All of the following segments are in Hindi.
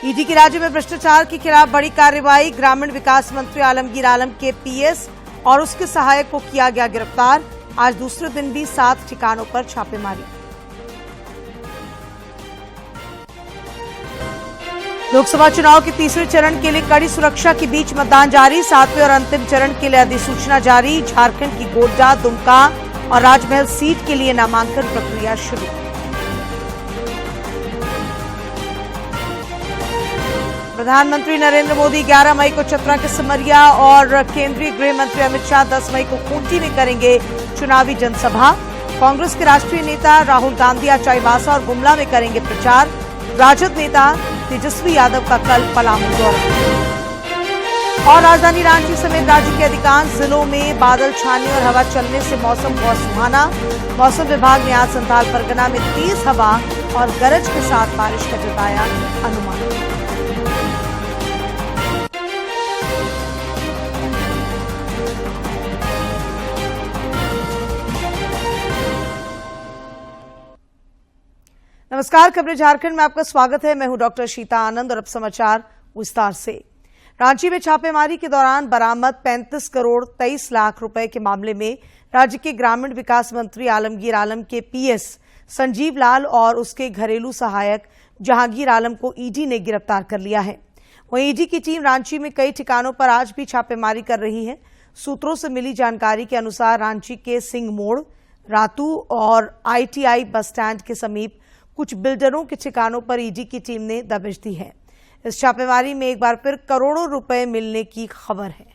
ईडी की राज्य में भ्रष्टाचार के खिलाफ बड़ी कार्रवाई। ग्रामीण विकास मंत्री आलमगीर आलम के पीएस और उसके सहायक को किया गया गिरफ्तार। आज दूसरे दिन भी 7 ठिकानों पर छापेमारी। लोकसभा चुनाव के तीसरे चरण के लिए कड़ी सुरक्षा के बीच मतदान जारी। 7वें और अंतिम चरण के लिए अधिसूचना जारी। झारखंड की गोड्डा, दुमका और राजमहल सीट के लिए नामांकन प्रक्रिया शुरू। प्रधानमंत्री नरेंद्र मोदी 11 मई को चतरा के सिमरिया और केंद्रीय गृह मंत्री अमित शाह 10 मई को खूंटी में करेंगे चुनावी जनसभा। कांग्रेस के राष्ट्रीय नेता राहुल गांधी आज चाईबासा और गुमला में करेंगे प्रचार। राजद नेता तेजस्वी यादव का कल पलामू दौरा। और राजधानी रांची समेत राज्य के अधिकांश जिलों में बादल छाने और हवा चलने से मौसम हुआ सुहाना। मौसम विभाग ने आज संथाल परगना में तेज हवा और गरज के साथ बारिश का जताया अनुमान। नमस्कार, खबरें झारखंड में आपका स्वागत है। मैं हूं डॉक्टर शीता आनंद और अब समाचार विस्तार से। रांची में छापेमारी के दौरान बरामद 35 करोड़ 23 लाख रुपए के मामले में राज्य के ग्रामीण विकास मंत्री आलमगीर आलम के पीएस संजीव लाल और उसके घरेलू सहायक जहांगीर आलम को ईडी ने गिरफ्तार कर लिया है। वहीं ईडी की टीम रांची में कई ठिकानों पर आज भी छापेमारी कर रही है। सूत्रों से मिली जानकारी के अनुसार रांची के सिंह मोड़, रातू और आईटीआई बस स्टैंड के समीप कुछ बिल्डरों के ठिकानों पर ईडी की टीम ने दबिश दी है। इस छापेमारी में एक बार फिर करोड़ों रुपए मिलने की खबर है।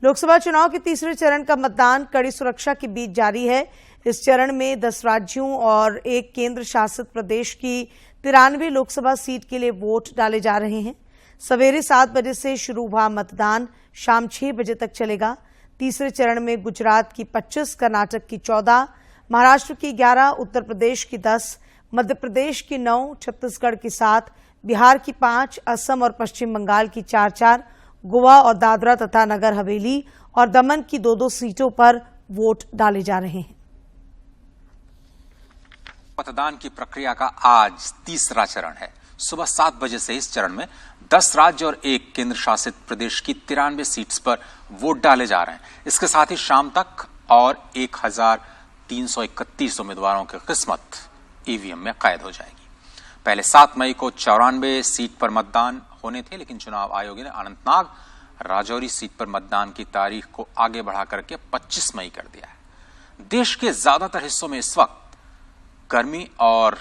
लोकसभा चुनाव के तीसरे चरण का मतदान कड़ी सुरक्षा के बीच जारी है। इस चरण में 10 राज्यों और एक केंद्र शासित प्रदेश की 93 लोकसभा सीट के लिए वोट डाले जा रहे हैं। सवेरे 7 बजे से शुरू हुआ मतदान शाम 6 बजे तक चलेगा। तीसरे चरण में गुजरात की 25, कर्नाटक की 14, महाराष्ट्र की 11, उत्तर प्रदेश की 10, मध्य प्रदेश की 9, छत्तीसगढ़ की 7, बिहार की 5, असम और पश्चिम बंगाल की 4-4, गोवा और दादरा तथा नगर हवेली और दमन की 2-2 सीटों पर वोट डाले जा रहे हैं। मतदान की प्रक्रिया का आज तीसरा चरण है। सुबह 7 बजे से इस चरण में 10 राज्य और एक केंद्र शासित प्रदेश की 93 सीट्स पर वोट डाले जा रहे हैं। इसके साथ ही शाम तक और 1331 उम्मीदवारों की किस्मत ईवीएम में कैद हो जाएगी। पहले 7 मई को 94 सीट पर मतदान होने थे, लेकिन चुनाव आयोग ने अनंतनाग राजौरी सीट पर मतदान की तारीख को आगे बढ़ा करके 25 मई कर दिया है। देश के ज्यादातर हिस्सों में इस वक्त गर्मी और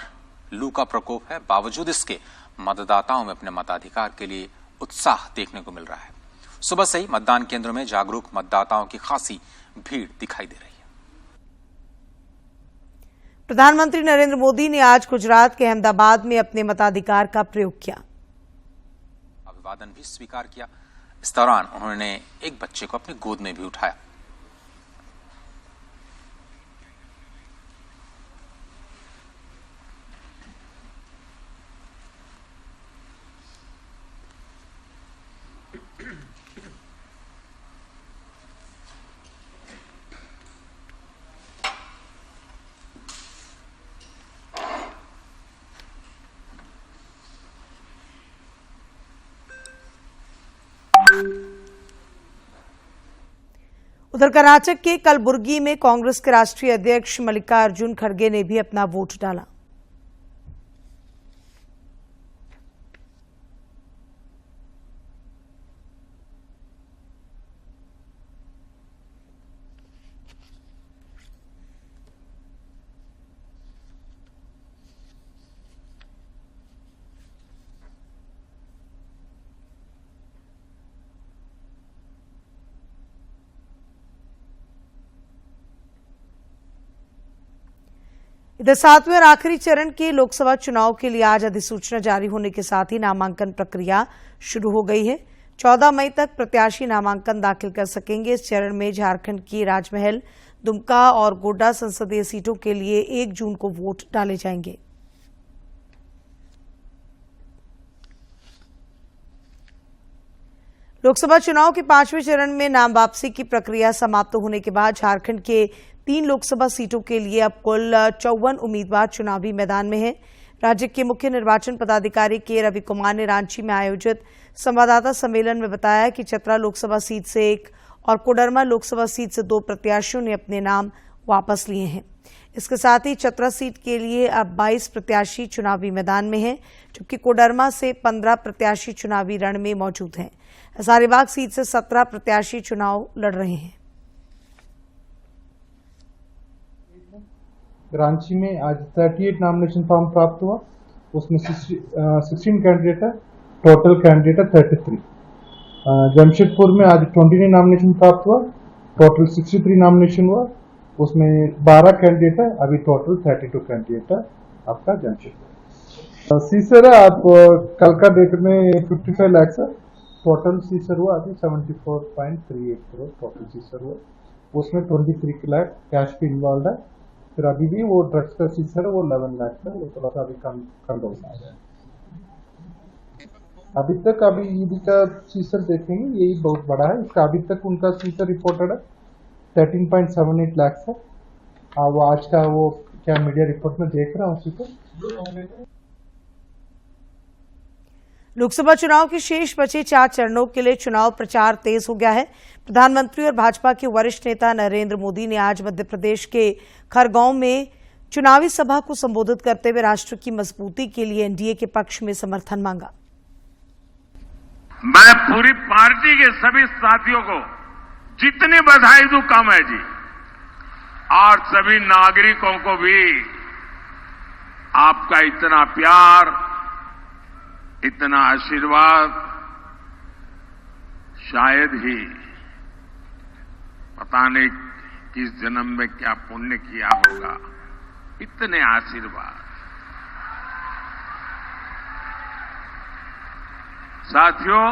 लू का प्रकोप है। बावजूद इसके मतदाताओं में अपने मताधिकार के लिए उत्साह देखने को मिल रहा है। सुबह से ही मतदान केंद्रों में जागरूक मतदाताओं की खासी भीड़ दिखाई दे रही है। प्रधानमंत्री नरेंद्र मोदी ने आज गुजरात के अहमदाबाद में अपने मताधिकार का प्रयोग किया। अभिवादन भी स्वीकार किया। इस दौरान उन्होंने एक बच्चे को अपनी गोद में भी उठाया। उधर कर्नाटक के कलबुर्गी में कांग्रेस के राष्ट्रीय अध्यक्ष मल्लिकार्जुन खड़गे ने भी अपना वोट डाला। इधर 7वें और आखिरी चरण के लोकसभा चुनाव के लिए आज अधिसूचना जारी होने के साथ ही नामांकन प्रक्रिया शुरू हो गई है। 14 मई तक प्रत्याशी नामांकन दाखिल कर सकेंगे। इस चरण में झारखंड की राजमहल, दुमका और गोड्डा संसदीय सीटों के लिए 1 जून को वोट डाले जाएंगे। लोकसभा चुनाव के 5वें चरण में नाम वापसी की प्रक्रिया समाप्त होने के बाद झारखंड के 3 लोकसभा सीटों के लिए अब कुल 54 उम्मीदवार चुनावी मैदान में हैं। राज्य के मुख्य निर्वाचन पदाधिकारी के रवि कुमार ने रांची में आयोजित संवाददाता सम्मेलन में बताया कि चतरा लोकसभा सीट से 1 और कोडरमा लोकसभा सीट से 2 प्रत्याशियों ने अपने नाम वापस लिए हैं। इसके साथ ही चतरा सीट के लिए अब 22 प्रत्याशी चुनावी मैदान में हैं, जबकि कोडरमा से 15 प्रत्याशी चुनावी रण में मौजूद हैं। हजारीबाग सीट से 17 प्रत्याशी चुनाव लड़ रहे हैं। रांची में आज 38 नॉमिनेशन फॉर्म प्राप्त हुआ, उसमें 16 कैंडिडेट है, टोटल कैंडिडेट है 33। जमशेदपुर में आज 29 नॉमिनेशन प्राप्त हुआ, टोटल 63 नॉमिनेशन हुआ, उसमें 12 कैंडिडेट है, अभी टोटल 32 कैंडिडेट है आपका जमशेदपुर। सीसर है आप कल का डेट में 55 लाख है, टोटल सीसर हुआ अभी 74.38 करोड़ टोटल सीसर हुआ, उसमें 23 लाख कैश भी इन्वॉल्व है। फिर अभी भी वो ड्रग्स का सीसर है वो 11 लाख है, वो थोड़ा सा अभी कम हो रहा है। अभी तक अभी ईडी का सीसर देखेंगे, यही बहुत बड़ा है। इसका अभी तक उनका सीसर रिपोर्टेड है 13.78 लाख है। वो आज का वो क्या मीडिया रिपोर्ट में देख रहा हूँ उसी को। लोकसभा चुनाव के शेष बचे 4 चरणों के लिए चुनाव प्रचार तेज हो गया है। प्रधानमंत्री और भाजपा के वरिष्ठ नेता नरेंद्र मोदी ने आज मध्य प्रदेश के खरगोन में चुनावी सभा को संबोधित करते हुए राष्ट्र की मजबूती के लिए एनडीए के पक्ष में समर्थन मांगा। मैं पूरी पार्टी के सभी साथियों को जितनी बधाई दूं कम है जी, और सभी नागरिकों को भी आपका इतना प्यार, इतना आशीर्वाद शायद ही पता नहीं किस जन्म में क्या पुण्य किया होगा, इतने आशीर्वाद। साथियों,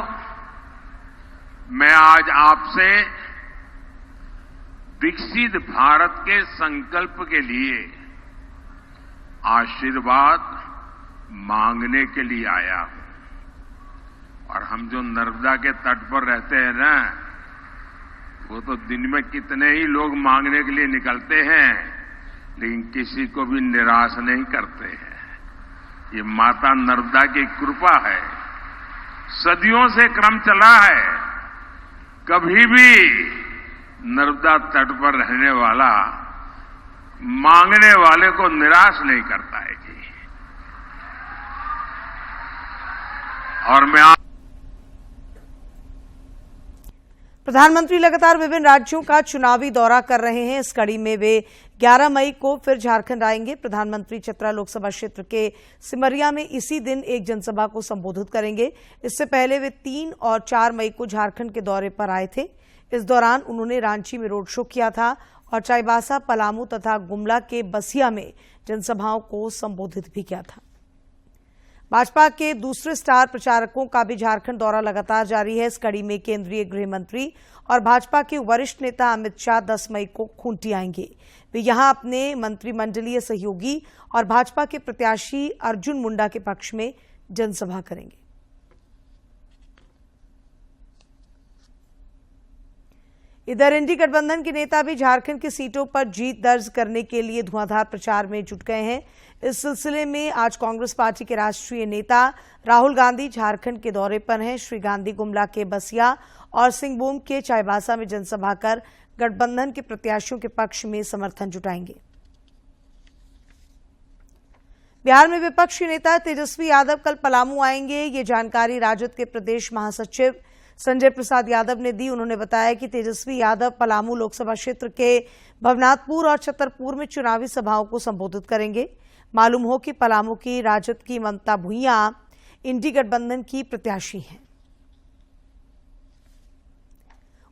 मैं आज आपसे विकसित भारत के संकल्प के लिए आशीर्वाद मांगने के लिए आया हूं। और हम जो नर्मदा के तट पर रहते हैं ना, वो तो दिन में कितने ही लोग मांगने के लिए निकलते हैं, लेकिन किसी को भी निराश नहीं करते हैं। ये माता नर्मदा की कृपा है, सदियों से क्रम चला है। कभी भी नर्मदा तट पर रहने वाला मांगने वाले को निराश नहीं करता है जी। और मैं प्रधानमंत्री लगातार विभिन्न राज्यों का चुनावी दौरा कर रहे हैं। इस कड़ी में वे 11 मई को फिर झारखंड आएंगे। प्रधानमंत्री चतरा लोकसभा क्षेत्र के सिमरिया में इसी दिन एक जनसभा को संबोधित करेंगे। इससे पहले वे 3 और 4 मई को झारखंड के दौरे पर आए थे। इस दौरान उन्होंने रांची में रोड शो किया था और चाईबासा, पलामू तथा गुमला के बसिया में जनसभाओं को संबोधित भी किया था। भाजपा के दूसरे स्टार प्रचारकों का भी झारखंड दौरा लगातार जारी है। इस कड़ी में केंद्रीय गृह मंत्री और भाजपा के वरिष्ठ नेता अमित शाह 10 मई को खूंटी आएंगे। वे यहां अपने मंत्रिमंडलीय सहयोगी और भाजपा के प्रत्याशी अर्जुन मुंडा के पक्ष में जनसभा करेंगे। इधर इंडी गठबंधन के नेता भी झारखंड की सीटों पर जीत दर्ज करने के लिए धुआंधार प्रचार में जुट गए हैं। इस सिलसिले में आज कांग्रेस पार्टी के राष्ट्रीय नेता राहुल गांधी झारखंड के दौरे पर हैं। श्री गांधी गुमला के बसिया और सिंहभूम के चाईबासा में जनसभा कर गठबंधन के प्रत्याशियों के पक्ष में समर्थन जुटाएंगे। बिहार में विपक्षी नेता तेजस्वी यादव कल पलामू आएंगे। ये जानकारी राजद के प्रदेश महासचिव संजय प्रसाद यादव ने दी। उन्होंने बताया कि तेजस्वी यादव पलामू लोकसभा क्षेत्र के भवनाथपुर और छतरपुर में चुनावी सभाओं को संबोधित करेंगे। मालूम हो कि पलामू की राजद की ममता भुइयां इंडी गठबंधन की प्रत्याशी हैं।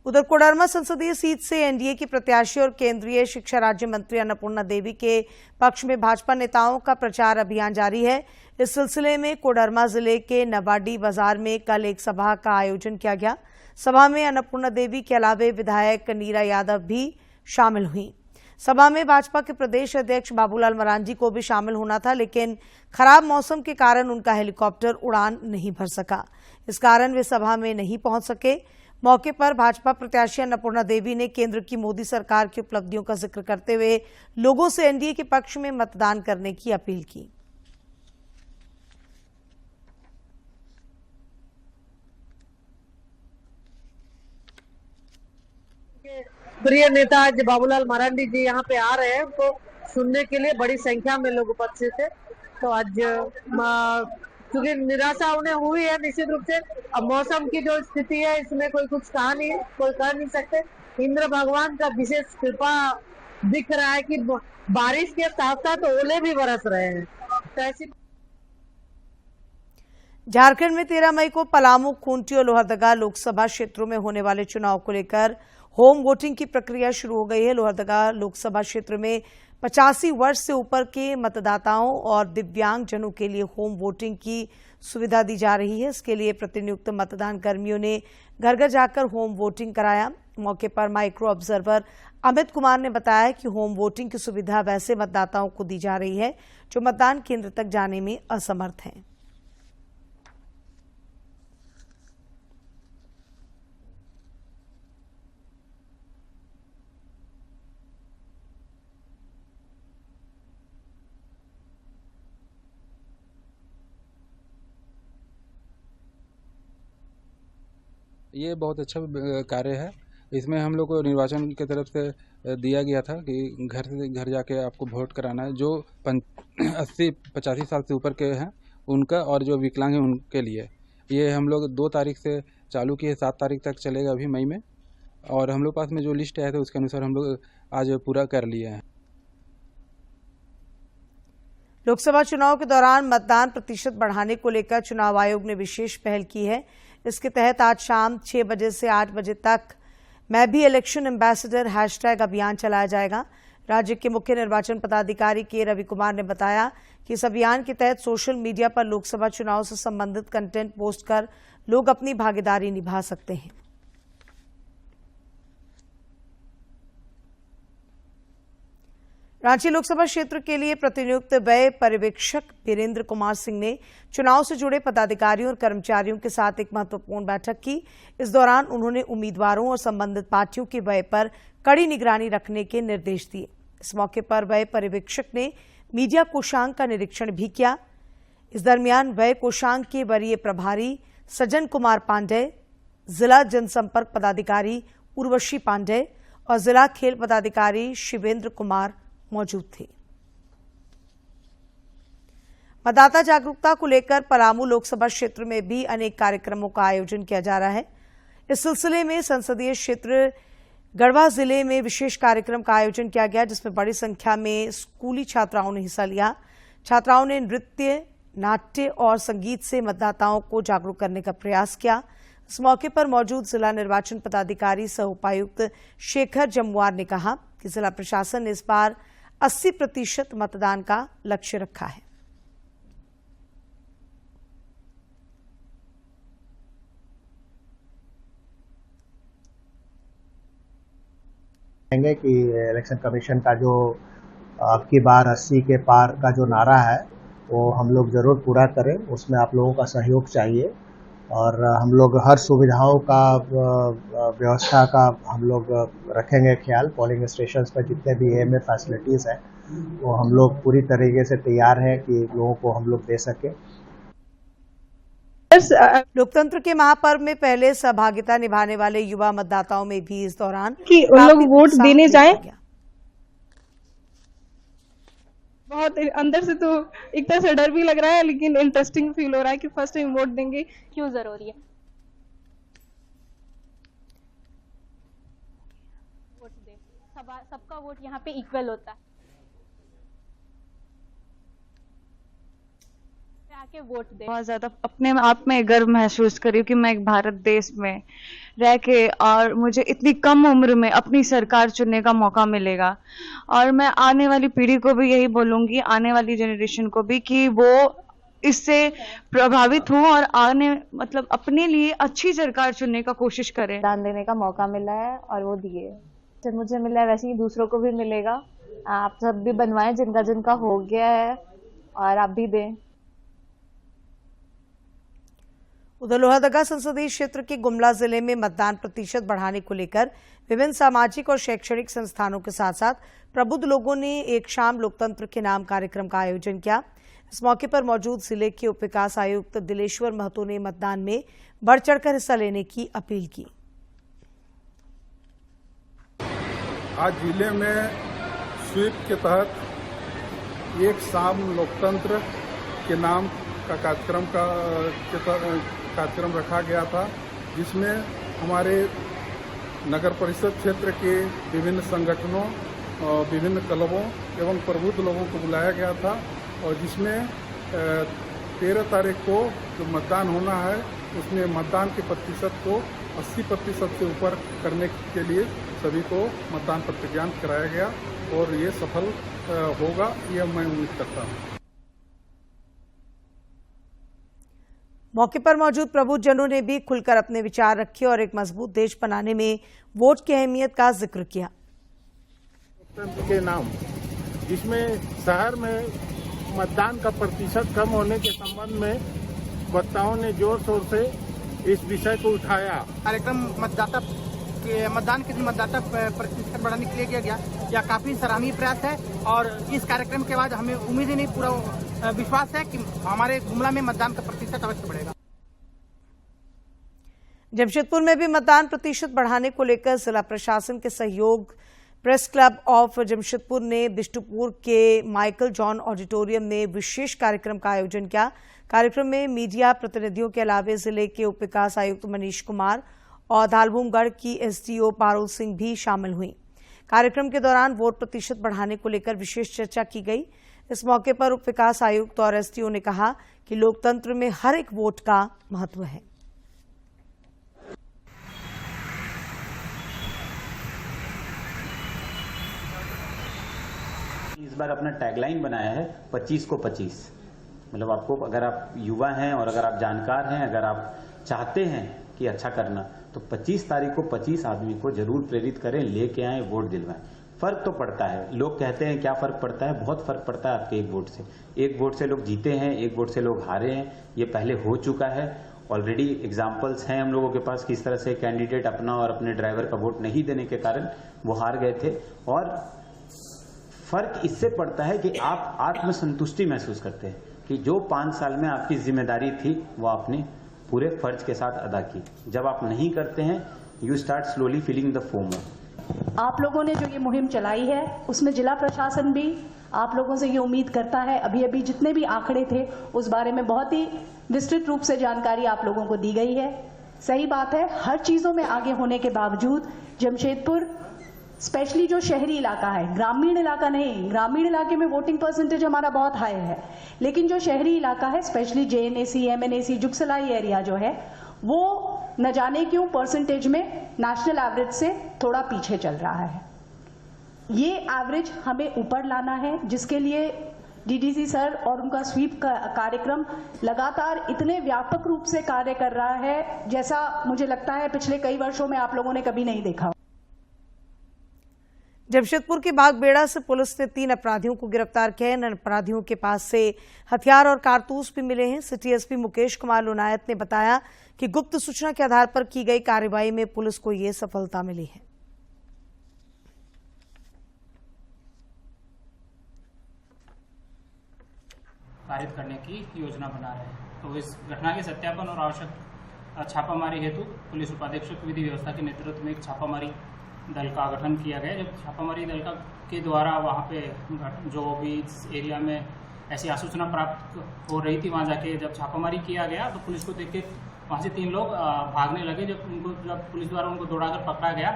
उधर कोडरमा संसदीय सीट से एनडीए की प्रत्याशी और केंद्रीय शिक्षा राज्य मंत्री अन्नपूर्णा देवी के पक्ष में भाजपा नेताओं का प्रचार अभियान जारी है। इस सिलसिले में कोडरमा जिले के नवाडी बाजार में कल एक सभा का आयोजन किया गया। सभा में अन्नपूर्णा देवी के अलावे विधायक नीरा यादव भी शामिल हुई। सभा में भाजपा के प्रदेश अध्यक्ष बाबूलाल मरांडी को भी शामिल होना था, लेकिन खराब मौसम के कारण उनका हेलीकॉप्टर उड़ान नहीं भर सका। इस कारण वे सभा में नहीं पहुंच सके। मौके पर भाजपा प्रत्याशी अन्नपूर्णा देवी ने केंद्र की मोदी सरकार की उपलब्धियों का जिक्र करते हुए लोगों से एनडीए के पक्ष में मतदान करने की अपील की। प्रिय नेता आज बाबूलाल मरांडी जी यहाँ पे आ रहे हैं, तो सुनने के लिए बड़ी संख्या में लोग उपस्थित थे। तो आज क्योंकि निराशा उन्हें हुई है निश्चित रूप से। अब मौसम की जो स्थिति है इसमें कोई कुछ कहा नहीं है, कोई कह नहीं सकते। इंद्र भगवान का विशेष कृपा दिख रहा है कि बारिश के साथ साथ ओले भी बरस रहे हैं। तो ऐसी झारखंड में 13 मई को पलामू, खूंटी और लोहरदगा लोकसभा क्षेत्रों में होने वाले चुनाव को लेकर होम वोटिंग की प्रक्रिया शुरू हो गई है। लोहरदगा लोकसभा क्षेत्र में 85 वर्ष से ऊपर के मतदाताओं और दिव्यांगजनों के लिए होम वोटिंग की सुविधा दी जा रही है। इसके लिए प्रतिनियुक्त मतदान कर्मियों ने घर घर जाकर होम वोटिंग कराया। मौके पर माइक्रो ऑब्जर्वर अमित कुमार ने बताया कि होम वोटिंग की सुविधा वैसे मतदाताओं को दी जा रही है जो मतदान केंद्र तक जाने में असमर्थ हैं। ये बहुत अच्छा कार्य है। इसमें हम लोग को निर्वाचन की तरफ से दिया गया था कि घर से घर जाके आपको वोट कराना है। जो 80-85 साल से ऊपर के हैं उनका, और जो विकलांग हैं उनके लिए। ये हम लोग 2 तारीख से चालू किए, 7 तारीख तक चलेगा अभी मई में। और हम लोग पास में जो लिस्ट आया था उसके अनुसार हम लोग आज पूरा कर लिए हैं। लोकसभा चुनाव के दौरान मतदान प्रतिशत बढ़ाने को लेकर चुनाव आयोग ने विशेष पहल की है। इसके तहत आज शाम 6 बजे से 8 बजे तक मैं भी इलेक्शन एम्बेसडर हैशटैग अभियान चलाया जाएगा। राज्य के मुख्य निर्वाचन पदाधिकारी के रवि कुमार ने बताया कि इस अभियान के तहत सोशल मीडिया पर लोकसभा चुनाव से संबंधित कंटेंट पोस्ट कर लोग अपनी भागीदारी निभा सकते हैं। रांची लोकसभा क्षेत्र के लिए प्रतिनियुक्त व्यय पर्यवेक्षक वीरेंद्र कुमार सिंह ने चुनाव से जुड़े पदाधिकारियों और कर्मचारियों के साथ एक महत्वपूर्ण बैठक की। इस दौरान उन्होंने उम्मीदवारों और संबंधित पार्टियों के व्यय पर कड़ी निगरानी रखने के निर्देश दिए। इस मौके पर व्यय पर्यवेक्षक ने मीडिया कोषांग का निरीक्षण भी किया। इस दरमियान व्यय कोषांग के वरीय प्रभारी सज्जन कुमार पांडेय, जिला जनसंपर्क पदाधिकारी उर्वशी पांडेय और जिला खेल पदाधिकारी शिवेंद्र कुमार मौजूद थे। मतदाता जागरूकता को लेकर पलामू लोकसभा क्षेत्र में भी अनेक कार्यक्रमों का आयोजन किया जा रहा है। इस सिलसिले में संसदीय क्षेत्र गढ़वा जिले में विशेष कार्यक्रम का आयोजन किया गया, जिसमें बड़ी संख्या में स्कूली छात्राओं ने हिस्सा लिया। छात्राओं ने नृत्य, नाट्य और संगीत से मतदाताओं को जागरूक करने का प्रयास किया। इस मौके पर मौजूद जिला निर्वाचन पदाधिकारी सह उपायुक्त शेखर जमुआर ने कहा कि जिला प्रशासन ने इस बार 80% मतदान का लक्ष्य रखा है। कि इलेक्शन कमीशन का जो अब की बार 80 के पार का जो नारा है वो हम लोग जरूर पूरा करें। उसमें आप लोगों का सहयोग चाहिए और हम लोग हर सुविधाओं का व्यवस्था का हम लोग रखेंगे ख्याल। पोलिंग स्टेशंस पर जितने भी एएमए फैसिलिटीज़ हैं वो हम लोग पूरी तरीके से तैयार हैं कि लोगों को हम लोग दे सकें। लोकतंत्र के महापर्व में पहले सहभागिता निभाने वाले युवा मतदाताओं में भी इस दौरान कि उन लोग वोट देने जाएं। बहुत अंदर से तो एक तरह से डर भी लग रहा है, लेकिन इंटरेस्टिंग फील हो रहा है कि फर्स्ट टाइम वोट देंगे, क्यों जरूरी है वोट दे। सबका वोट यहाँ पे इक्वल होता है। आके वोट दे। बहुत ज्यादा अपने आप में गर्व महसूस करी कि मैं एक भारत देश में रह के और मुझे इतनी कम उम्र में अपनी सरकार चुनने का मौका मिलेगा। और मैं आने वाली पीढ़ी को भी यही बोलूंगी, आने वाली जनरेशन को भी, कि वो इससे प्रभावित हो और आने मतलब अपने लिए अच्छी सरकार चुनने का कोशिश करें। दान देने का मौका मिला है और वो दिए। जब मुझे मिला है वैसे ही दूसरों को भी मिलेगा। आप सब भी बनवाएं जिनका जिनका हो गया है और आप भी दें। उधर लोहरदगा संसदीय क्षेत्र के गुमला जिले में मतदान प्रतिशत बढ़ाने को लेकर विभिन्न सामाजिक और शैक्षणिक संस्थानों के साथ साथ प्रबुद्ध लोगों ने एक शाम लोकतंत्र के नाम कार्यक्रम का आयोजन किया। इस मौके पर मौजूद जिले के उप विकास आयुक्त दिलेश्वर महतो ने मतदान में बढ़ चढ़कर हिस्सा लेने की अपील की। आज जिले में स्वीप के तहत एक शाम लोकतंत्र के नाम का कार्यक्रम रखा गया था, जिसमें हमारे नगर परिषद क्षेत्र के विभिन्न संगठनों, विभिन्न क्लबों एवं प्रबुद्ध लोगों को बुलाया गया था, और जिसमें 13 तारीख को जो मतदान होना है उसमें मतदान के प्रतिशत को 80% से ऊपर करने के लिए सभी को मतदान प्रतिज्ञान कराया गया और ये सफल होगा, यह मैं उम्मीद करता हूँ। मौके पर मौजूद प्रबुद्धजनों ने भी खुलकर अपने विचार रखे और एक मजबूत देश बनाने में वोट की अहमियत का जिक्र किया। लोकतंत्र के नाम, जिसमें शहर में मतदान का प्रतिशत कम होने के संबंध में वक्ताओं ने जोर शोर से इस विषय को उठाया। कार्यक्रम मतदान के दिन मतदाता प्रतिशत बढ़ाने के लिए किया गया, यह काफी सराहनीय प्रयास है और इस कार्यक्रम के बाद हमें उम्मीद ही नहीं, पूरा विश्वास है कि हमारे गुमला में मतदान का प्रतिशत अवश्य बढ़ेगा। जमशेदपुर में भी मतदान प्रतिशत बढ़ाने को लेकर जिला प्रशासन के सहयोग प्रेस क्लब ऑफ जमशेदपुर ने बिष्टुपुर के माइकल जॉन ऑडिटोरियम में विशेष कार्यक्रम का आयोजन किया। कार्यक्रम में मीडिया प्रतिनिधियों के अलावा जिले के उप विकास आयुक्त मनीष कुमार और धालभूमगढ़ की एसडीओ पारुल सिंह भी शामिल हुई। कार्यक्रम के दौरान वोट प्रतिशत बढ़ाने को लेकर विशेष चर्चा की गई। इस मौके पर उप विकास आयुक्त और एसडीओ ने कहा कि लोकतंत्र में हर एक वोट का महत्व है। इस बार अपना टैगलाइन बनाया है 25 को 25। मतलब आपको, अगर आप युवा हैं और अगर आप जानकार हैं, अगर आप चाहते हैं कि अच्छा करना, तो 25 तारीख को 25 आदमी को जरूर प्रेरित करें, लेके आए, वोट दिलवाएं। फर्क तो पड़ता है, लोग कहते हैं क्या फर्क पड़ता है, बहुत फर्क पड़ता है आपके एक वोट से। एक वोट से लोग जीते हैं, एक वोट से लोग हारे हैं, ये पहले हो चुका है। ऑलरेडी एग्जाम्पल्स हैं हम लोगों के पास, किस तरह से कैंडिडेट अपना और अपने ड्राइवर का वोट नहीं देने के कारण वो हार गए थे। और फर्क इससे पड़ता है कि आप आत्मसंतुष्टि महसूस करते हैं कि जो 5 साल में आपकी जिम्मेदारी थी वो आपने पूरे फर्ज के साथ अदा की। जब आप नहीं करते हैं, you start slowly feeling the FOMO. आप लोगों ने जो ये मुहिम चलाई है उसमें जिला प्रशासन भी आप लोगों से ये उम्मीद करता है, अभी जितने भी आंकड़े थे उस बारे में बहुत ही विस्तृत रूप से जानकारी आप लोगों को दी गई है। सही बात है, हर चीजों में आगे होने के बावजूद जमशेदपुर, स्पेशली जो शहरी इलाका है, ग्रामीण इलाका नहीं, ग्रामीण इलाके में वोटिंग परसेंटेज हमारा बहुत हाई है, लेकिन जो शहरी इलाका है, स्पेशली जेएनएसी, एमएनएसी, जुगसलाई एरिया जो है, वो न जाने क्यों परसेंटेज में नेशनल एवरेज से थोड़ा पीछे चल रहा है। ये एवरेज हमें ऊपर लाना है, जिसके लिए डीडीसी सर और उनका स्वीप कार्यक्रम लगातार इतने व्यापक रूप से कार्य कर रहा है, जैसा मुझे लगता है पिछले कई वर्षों में आप लोगों ने कभी नहीं देखा। जमशेदपुर के बागबेड़ा से पुलिस ने 3 अपराधियों को गिरफ्तार किया है। इन अपराधियों के पास से हथियार और कारतूस भी मिले हैं। सिटी एसपी मुकेश कुमार लोनायत ने बताया कि गुप्त सूचना के आधार पर की गई कार्रवाई में पुलिस को ये सफलता मिली है। पारित करने की योजना बना रहे हैं। तो इस घटना के सत्यापन और आवश्यक छापामारी हेतु पुलिस उपाधीक्षक विधि व्यवस्था के नेतृत्व में एक छापामारी दल का गठन किया गया। जब छापामारी दल के द्वारा वहाँ पे जो भी इस एरिया में ऐसी आसूचना प्राप्त हो रही थी, वहाँ जाके जब छापामारी किया गया तो पुलिस को देख के वहाँ से 3 लोग भागने लगे। जब पुलिस द्वारा उनको दौड़ाकर पकड़ा गया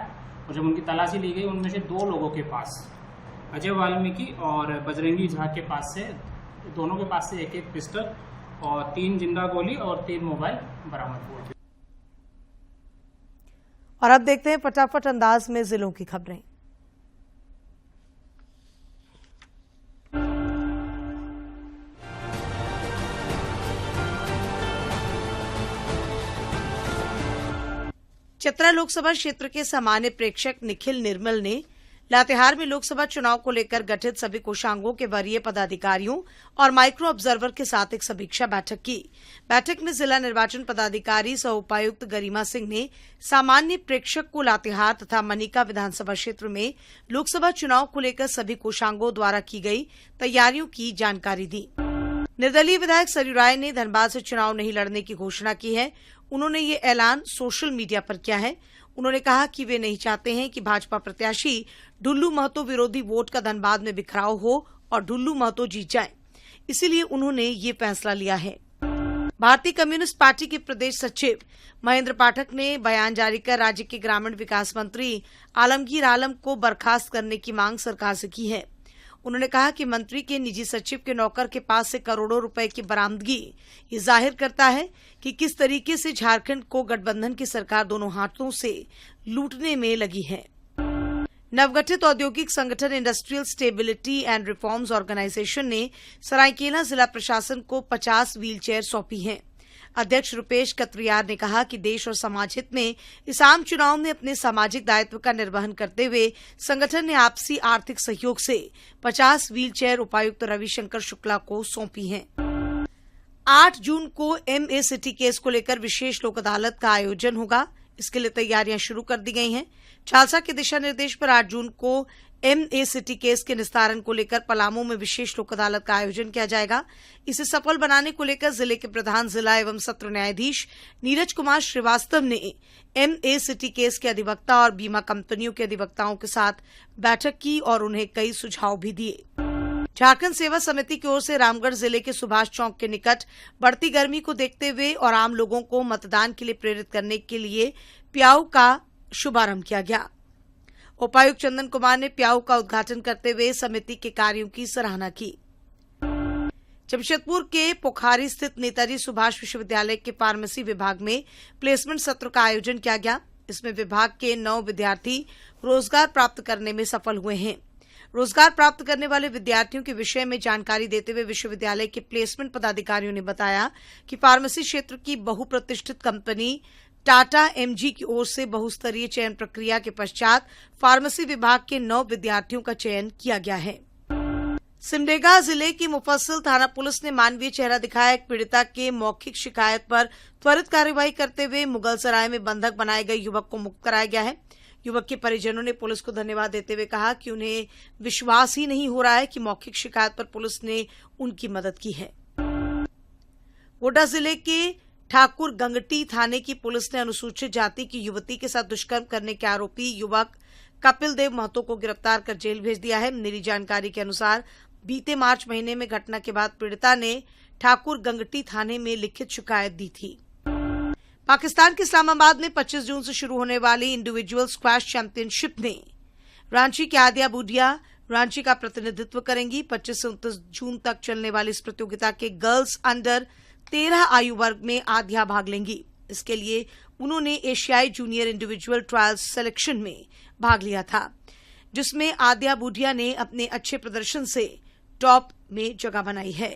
और जब उनकी तलाशी ली गई, उनमें से 2 लोगों के पास, अजय वाल्मीकि और बजरंगी झा के पास से, दोनों के पास से 1-1 पिस्टल और 3 जिंदा गोली और 3 मोबाइल बरामद हुए। और अब देखते हैं फटाफट अंदाज में जिलों की खबरें। चतरा लोकसभा क्षेत्र के सामान्य प्रेक्षक निखिल निर्मल ने लातेहार में लोकसभा चुनाव को लेकर गठित सभी कोषांगों के वरीय पदाधिकारियों और माइक्रो ऑब्जर्वर के साथ एक समीक्षा बैठक की। बैठक में जिला निर्वाचन पदाधिकारी सह उपायुक्त गरिमा सिंह ने सामान्य प्रेक्षक को लातेहार तथा मनिका विधानसभा क्षेत्र में लोकसभा चुनाव को लेकर सभी कोषांगों द्वारा की गई तैयारियों की जानकारी दी। निर्दलीय विधायक सरयू राय ने धनबाद से चुनाव नहीं लड़ने की घोषणा की है। उन्होंने ये ऐलान सोशल मीडिया पर किया है। उन्होंने कहा कि वे नहीं चाहते हैं कि भाजपा प्रत्याशी ढुल्लू महतो विरोधी वोट का धनबाद में बिखराव हो और ढुल्लू महतो जीत जाए, इसीलिए उन्होंने ये फैसला लिया है। भारतीय कम्युनिस्ट पार्टी के प्रदेश सचिव महेंद्र पाठक ने बयान जारी कर राज्य के ग्रामीण विकास मंत्री आलमगीर आलम को बर्खास्त करने की मांग सरकार से की है। उन्होंने कहा कि मंत्री के निजी सचिव के नौकर के पास से करोड़ों रुपए की बरामदगी ये जाहिर करता है कि किस तरीके से झारखंड को गठबंधन की सरकार दोनों हाथों से लूटने में लगी है। नवगठित औद्योगिक संगठन industrial stability and reforms organisation ने सरायकेला जिला प्रशासन को 50 व्हीलचेयर सौंपी हैं। अध्यक्ष रुपेश कत्रियार ने कहा कि देश और समाज हित में इस आम चुनाव में अपने सामाजिक दायित्व का निर्वहन करते हुए संगठन ने आपसी आर्थिक सहयोग से 50 व्हीलचेयर उपायुक्त रविशंकर शुक्ला को सौंपी हैं। 8 जून को MA सिटी केस को लेकर विशेष लोक अदालत का आयोजन होगा। इसके लिए तैयारियां शुरू कर दी गई हैं। चालसा के दिशा निर्देश पर 8 जून को MA सिटी केस के निस्तारण को लेकर पलामू में विशेष लोक अदालत का आयोजन किया जाएगा। इसे सफल बनाने को लेकर जिले के प्रधान जिला एवं सत्र न्यायाधीश नीरज कुमार श्रीवास्तव ने MA सिटी केस के अधिवक्ता और बीमा कंपनियों के अधिवक्ताओं के साथ बैठक की और उन्हें कई सुझाव भी दिए। झारखंड सेवा समिति की ओर से रामगढ़ जिले के सुभाष चौक के निकट बढ़ती गर्मी को देखते हुए और आम लोगों को मतदान के लिए प्रेरित करने के लिए प्याऊ का शुभारंभ किया गया। उपायुक्त चंदन कुमार ने प्याऊ का उद्घाटन करते हुए समिति के कार्यों की सराहना की। जमशेदपुर के पोखारी स्थित नेताजी सुभाष विश्वविद्यालय के फार्मेसी विभाग में प्लेसमेंट सत्र का आयोजन किया गया। इसमें विभाग के 9 विद्यार्थी रोजगार प्राप्त करने में सफल हुए हैं। रोजगार प्राप्त करने वाले विद्यार्थियों के विषय में जानकारी देते हुए विश्वविद्यालय के प्लेसमेंट पदाधिकारियों ने बताया कि फार्मेसी क्षेत्र की बहुप्रतिष्ठित कंपनी टाटा MG की ओर से बहुस्तरीय चयन प्रक्रिया के पश्चात फार्मेसी विभाग के 9 विद्यार्थियों का चयन किया गया है। सिमडेगा जिले की मुफस्सिल थाना पुलिस ने मानवीय चेहरा दिखाया एक पीड़िता के मौखिक शिकायत पर त्वरित कार्रवाई करते हुए मुगलसराय में बंधक बनाए गए युवक को मुक्त कराया गया है। युवक के परिजनों ने पुलिस को धन्यवाद देते हुए कहा कि उन्हें विश्वास ही नहीं हो रहा है कि मौखिक शिकायत पर पुलिस ने उनकी मदद की है। गोड्डा जिले के ठाकुर गंगटी थाने की पुलिस ने अनुसूचित जाति की युवती के साथ दुष्कर्म करने के आरोपी युवक कपिल देव महतो को गिरफ्तार कर जेल भेज दिया है। मिली जानकारी के अनुसार बीते मार्च महीने में घटना के बाद पीड़िता ने ठाकुर गंगटी थाने में लिखित शिकायत दी थी। पाकिस्तान के इस्लामाबाद में 25 जून से शुरू होने वाली इंडिविजुअल स्क्वैश चैंपियनशिप में रांची की आदिया बूडिया रांची का प्रतिनिधित्व करेंगी। 25 से 29 जून तक चलने वाली इस प्रतियोगिता के गर्ल्स अंडर 13 आयु वर्ग में आदिया भाग लेंगी। इसके लिए उन्होंने एशियाई जूनियर इंडिविजुअल ट्रायल सिलेक्शन में भाग लिया था, जिसमें आदिया बूडिया ने अपने अच्छे प्रदर्शन से टॉप में जगह बनाई है।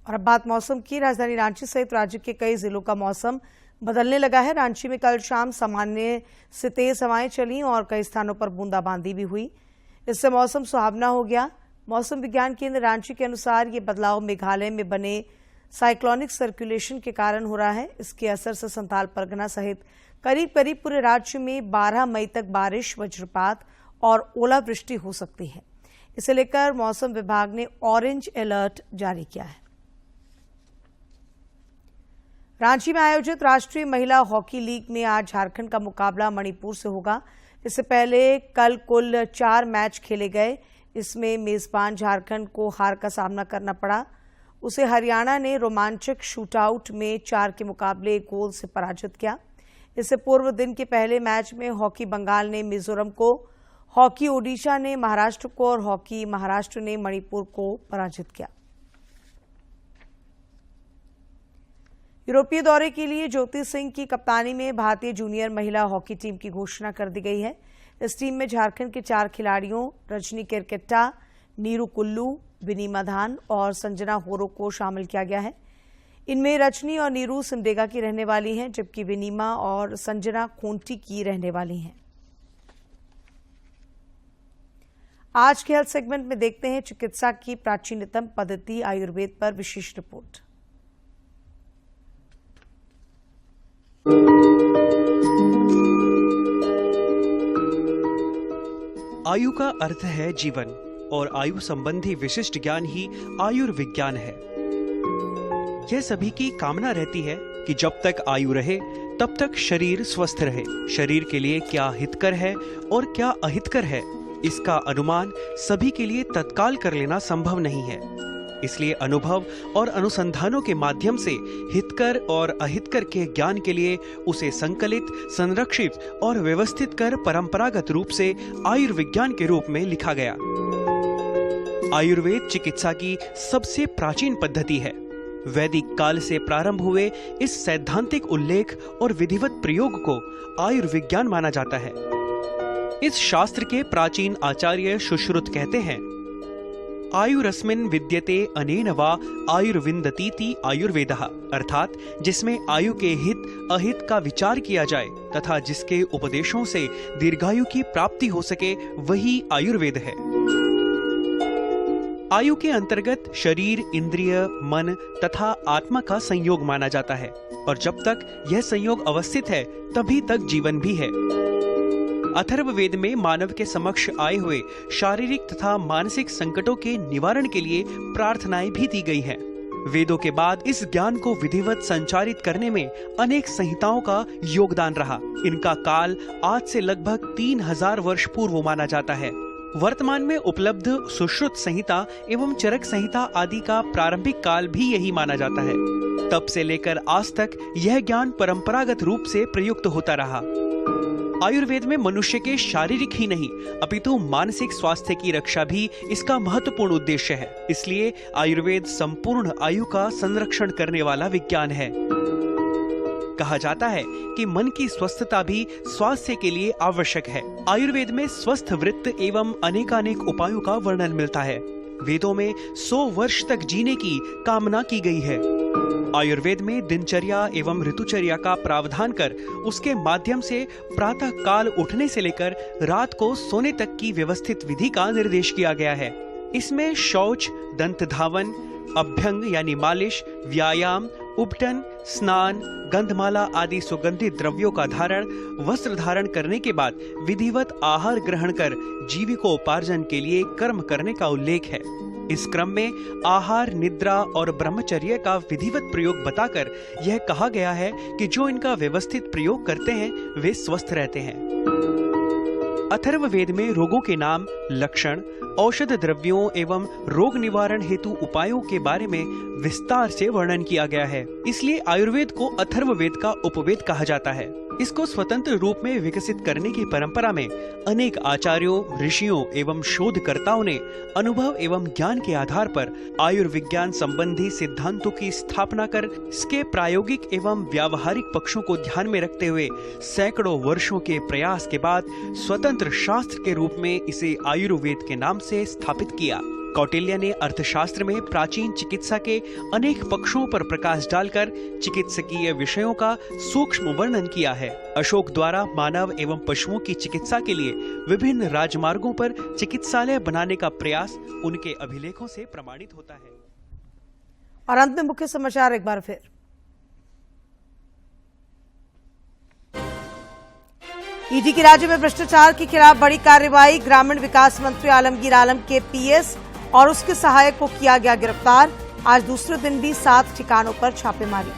और अब बात मौसम की। राजधानी रांची सहित राज्य के कई जिलों का मौसम बदलने लगा है। रांची में कल शाम सामान्य से तेज हवाएं चली और कई स्थानों पर बूंदाबांदी भी हुई। इससे मौसम सुहावना हो गया। मौसम विज्ञान केंद्र रांची के अनुसार ये बदलाव मेघालय में बने साइक्लोनिक सर्कुलेशन के कारण हो रहा है। इसके असर से संथाल परगना सहित करीब करीब पूरे राज्य में 12 मई तक बारिश, वज्रपात और ओलावृष्टि हो सकती है। इसे लेकर मौसम विभाग ने ऑरेंज अलर्ट जारी किया है। रांची में आयोजित राष्ट्रीय महिला हॉकी लीग में आज झारखंड का मुकाबला मणिपुर से होगा। इससे पहले कल कुल 4 मैच खेले गए। इसमें मेजबान झारखंड को हार का सामना करना पड़ा। उसे हरियाणा ने रोमांचक शूटआउट में 4 के मुकाबले 1 गोल से पराजित किया। इससे पूर्व दिन के पहले मैच में हॉकी बंगाल ने मिजोरम को, हॉकी ओडिशा ने महाराष्ट्र को और हॉकी महाराष्ट्र ने मणिपुर को पराजित किया। यूरोपीय दौरे के लिए ज्योति सिंह की कप्तानी में भारतीय जूनियर महिला हॉकी टीम की घोषणा कर दी गई है। इस टीम में झारखंड के 4 खिलाड़ियों रजनी केरकेट्टा, नीरू कुल्लू, विनीमा धान और संजना होरो को शामिल किया गया है। इनमें रजनी और नीरू सिमडेगा की रहने वाली हैं, जबकि विनीमा और संजना खूंटी की रहने वाली हैं। आज के हेल्थ सेगमेंट में देखते हैं चिकित्सा की प्राचीनतम पद्धति आयुर्वेद पर विशेष रिपोर्ट। आयु का अर्थ है जीवन। और आयु संबंधी विशिष्ट ज्ञान ही आयुर्विज्ञान है। यह सभी की कामना रहती है कि जब तक आयु रहे तब तक शरीर स्वस्थ रहे। शरीर के लिए क्या हितकर है और क्या अहितकर है, इसका अनुमान सभी के लिए तत्काल कर लेना संभव नहीं है। इसलिए अनुभव और अनुसंधानों के माध्यम से हितकर और अहितकर के ज्ञान के लिए उसे संकलित, संरक्षित और व्यवस्थित कर परंपरागत रूप से आयुर्विज्ञान के रूप में लिखा गया। आयुर्वेद चिकित्सा की सबसे प्राचीन पद्धति है। वैदिक काल से प्रारंभ हुए इस सैद्धांतिक उल्लेख और विधिवत प्रयोग को आयुर्विज्ञान माना जाता है। इस शास्त्र के प्राचीन आचार्य सुश्रुत कहते हैं, आयुरस्मिन् विद्यते अनेन वा आयुर्विन्दतीति आयुर्वेदः, अर्थात जिसमें आयु के हित अहित का विचार किया जाए तथा जिसके उपदेशों से दीर्घायु की प्राप्ति हो सके, वही आयुर्वेद है। आयु के अंतर्गत शरीर, इंद्रिय, मन तथा आत्मा का संयोग माना जाता है और जब तक यह संयोग अवस्थित है तभी तक जीवन भी है। अथर्ववेद में मानव के समक्ष आए हुए शारीरिक तथा मानसिक संकटों के निवारण के लिए प्रार्थनाएं भी दी गई हैं। वेदों के बाद इस ज्ञान को विधिवत संचारित करने में अनेक संहिताओं का योगदान रहा। इनका काल आज से लगभग 3000 वर्ष पूर्व माना जाता है। वर्तमान में उपलब्ध सुश्रुत संहिता एवं चरक संहिता आदि का प्रारंभिक काल भी यही माना जाता है। तब से लेकर आज तक यह ज्ञान परंपरागत रूप से प्रयुक्त होता रहा। आयुर्वेद में मनुष्य के शारीरिक ही नहीं अपितु मानसिक स्वास्थ्य की रक्षा भी इसका महत्वपूर्ण उद्देश्य है। इसलिए आयुर्वेद संपूर्ण आयु का संरक्षण करने वाला विज्ञान है। कहा जाता है कि मन की स्वस्थता भी स्वास्थ्य के लिए आवश्यक है। आयुर्वेद में स्वस्थ वृत्त एवं अनेकानेक उपायों का वर्णन मिलता है। वेदों में 100 वर्ष तक जीने की कामना की गई है। आयुर्वेद में दिनचर्या एवं ऋतुचर्या का प्रावधान कर उसके माध्यम से प्रातः काल उठने से लेकर रात को सोने तक की व्यवस्थित विधि का निर्देश किया गया है। इसमें शौच, दंत धावन, अभ्यंग यानी मालिश, व्यायाम, उपटन, स्नान, गंधमाला आदि सुगंधित द्रव्यों का धारण, वस्त्र धारण करने के बाद विधिवत आहार ग्रहण कर जीविकोपार्जन के लिए कर्म करने का उल्लेख है। इस क्रम में आहार, निद्रा और ब्रह्मचर्य का विधिवत प्रयोग बताकर यह कहा गया है कि जो इनका व्यवस्थित प्रयोग करते हैं वे स्वस्थ रहते हैं। अथर्ववेद में रोगों के नाम, लक्षण, औषध द्रव्यों एवं रोग निवारण हेतु उपायों के बारे में विस्तार से वर्णन किया गया है। इसलिए आयुर्वेद को अथर्ववेद का उपवेद कहा जाता है। इसको स्वतंत्र रूप में विकसित करने की परंपरा में अनेक आचार्यों, ऋषियों एवं शोधकर्ताओं ने अनुभव एवं ज्ञान के आधार पर आयुर्विज्ञान संबंधी सिद्धांतों की स्थापना कर इसके प्रायोगिक एवं व्यावहारिक पक्षों को ध्यान में रखते हुए सैकड़ों वर्षों के प्रयास के बाद स्वतंत्र शास्त्र के रूप में इसे आयुर्वेद के नाम से स्थापित किया। कौटिल्य ने अर्थशास्त्र में प्राचीन चिकित्सा के अनेक पक्षों पर प्रकाश डालकर चिकित्सकीय विषयों का सूक्ष्म वर्णन किया है। अशोक द्वारा मानव एवं पशुओं की चिकित्सा के लिए विभिन्न राजमार्गों पर चिकित्सालय बनाने का प्रयास उनके अभिलेखों से प्रमाणित होता है। और अंत में मुख्य समाचार एक बार फिर। ईडी की राज्य में भ्रष्टाचार के खिलाफ बड़ी कार्रवाई। ग्रामीण विकास मंत्री आलमगीर आलम के पीएस और उसके सहायक को किया गया गिरफ्तार। आज दूसरे दिन भी 7 ठिकानों पर छापेमारी।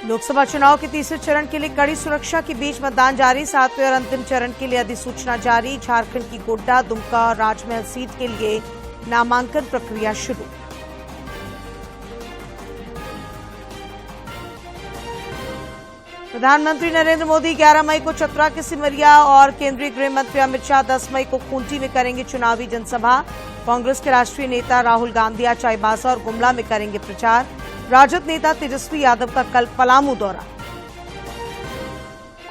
लोकसभा चुनाव के तीसरे चरण के लिए कड़ी सुरक्षा के बीच मतदान जारी। 7वें और अंतिम चरण के लिए अधिसूचना जारी। झारखंड की गोड्डा, दुमका और राजमहल सीट के लिए नामांकन प्रक्रिया शुरू। प्रधानमंत्री नरेंद्र मोदी 11 मई को चतरा के सिमरिया और केंद्रीय गृह मंत्री अमित शाह 10 मई को खूंटी में करेंगे चुनावी जनसभा। कांग्रेस के राष्ट्रीय नेता राहुल गांधी आज चाईबासा और गुमला में करेंगे प्रचार। राजद नेता तेजस्वी यादव का कल पलामू दौरा।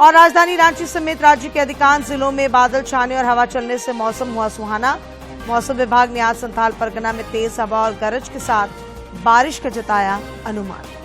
और राजधानी रांची समेत राज्य के अधिकांश जिलों में बादल छाने और हवा चलने से मौसम हुआ सुहाना। मौसम विभाग ने आज संथाल परगना में तेज हवा और गरज के साथ बारिश का जताया अनुमान।